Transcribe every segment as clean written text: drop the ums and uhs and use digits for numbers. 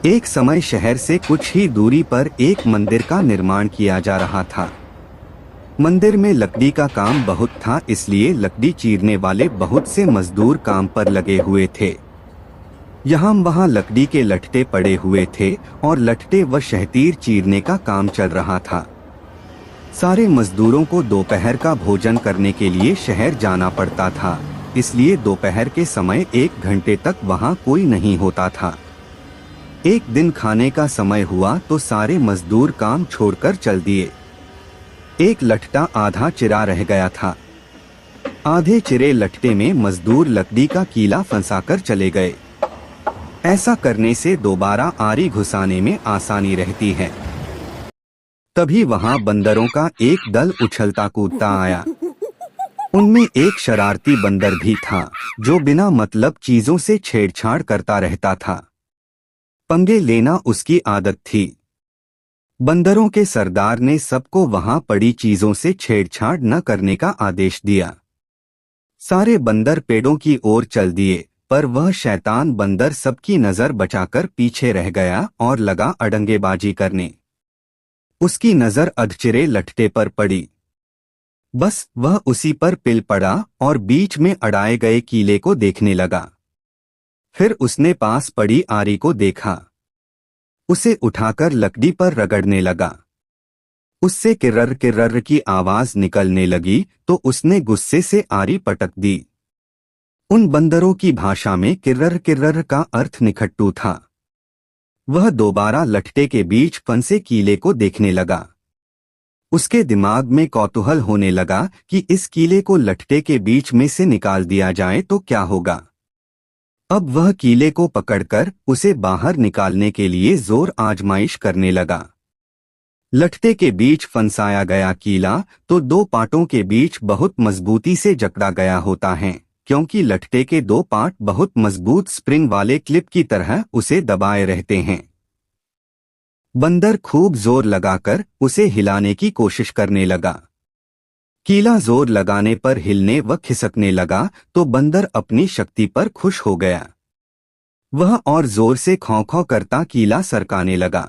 एक समय शहर से कुछ ही दूरी पर एक मंदिर का निर्माण किया जा रहा था। मंदिर में लकड़ी का काम बहुत था, इसलिए लकड़ी चीरने वाले बहुत से मजदूर काम पर लगे हुए थे। यहाँ वहाँ लकड़ी के लट्ठे पड़े हुए थे और लट्ठे व शहतीर चीरने का काम चल रहा था। सारे मजदूरों को दोपहर का भोजन करने के लिए शहर जाना पड़ता था, इसलिए दोपहर के समय 1 घंटे तक वहाँ कोई नहीं होता था। एक दिन खाने का समय हुआ तो सारे मजदूर काम छोड़कर चल दिए। एक लट्ठा आधा चिरा रह गया था। आधे चिरे लट्ठे में मजदूर लकड़ी का कीला फंसाकर चले गए। ऐसा करने से दोबारा आरी घुसाने में आसानी रहती है। तभी वहां बंदरों का एक दल उछलता कूदता आया। उनमें एक शरारती बंदर भी था जो बिना मतलब चीजों से छेड़छाड़ करता रहता था। पंगे लेना उसकी आदत थी। बंदरों के सरदार ने सबको वहां पड़ी चीजों से छेड़छाड़ न करने का आदेश दिया। सारे बंदर पेड़ों की ओर चल दिए, पर वह शैतान बंदर सबकी नजर बचाकर पीछे रह गया और लगा अड़ंगेबाजी करने। उसकी नजर अधचिरे लट्ठे पर पड़ी। बस वह उसी पर पिल पड़ा और बीच में अड़ाए गए कीले को देखने लगा। फिर उसने पास पड़ी आरी को देखा। उसे उठाकर लकड़ी पर रगड़ने लगा। उससे किर्रर किर्रर की आवाज निकलने लगी तो उसने गुस्से से आरी पटक दी। उन बंदरों की भाषा में किर्रर किर्रर का अर्थ निखट्टू था। वह दोबारा लट्ठे के बीच फंसे कीले को देखने लगा। उसके दिमाग में कौतूहल होने लगा कि इस कीले को लट्ठे के बीच में से निकाल दिया जाए तो क्या होगा। अब वह कीले को पकड़कर उसे बाहर निकालने के लिए जोर आजमाइश करने लगा। लट्ठे के बीच फंसाया गया कीला तो 2 पाटों के बीच बहुत मजबूती से जकड़ा गया होता है, क्योंकि लट्ठे के 2 पाट बहुत मजबूत स्प्रिंग वाले क्लिप की तरह उसे दबाए रहते हैं। बंदर खूब जोर लगाकर उसे हिलाने की कोशिश करने लगा। कीला जोर लगाने पर हिलने व खिसकने लगा तो बंदर अपनी शक्ति पर खुश हो गया। वह और जोर से खौं-खौं करता कीला सरकाने लगा।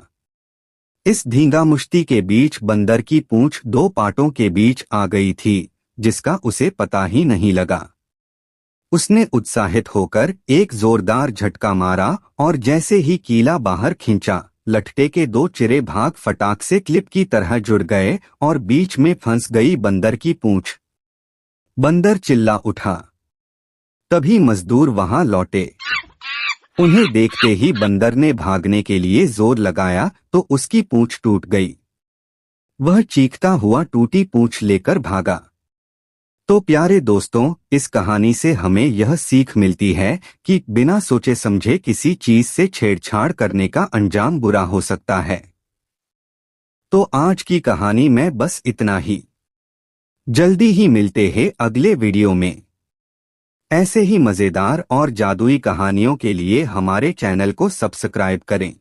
इस धींगा मुश्ती के बीच बंदर की पूंछ 2 पाटों के बीच आ गई थी, जिसका उसे पता ही नहीं लगा। उसने उत्साहित होकर एक जोरदार झटका मारा और जैसे ही कीला बाहर खींचा, लट्ठे के 2 चिरे भाग फटाक से क्लिप की तरह जुड़ गए और बीच में फंस गई बंदर की पूंछ। बंदर चिल्ला उठा। तभी मजदूर वहां लौटे। उन्हें देखते ही बंदर ने भागने के लिए जोर लगाया तो उसकी पूंछ टूट गई। वह चीखता हुआ टूटी पूंछ लेकर भागा। तो प्यारे दोस्तों, इस कहानी से हमें यह सीख मिलती है कि बिना सोचे समझे किसी चीज से छेड़छाड़ करने का अंजाम बुरा हो सकता है। तो आज की कहानी में बस इतना ही। जल्दी ही मिलते हैं अगले वीडियो में। ऐसे ही मजेदार और जादुई कहानियों के लिए हमारे चैनल को सब्सक्राइब करें।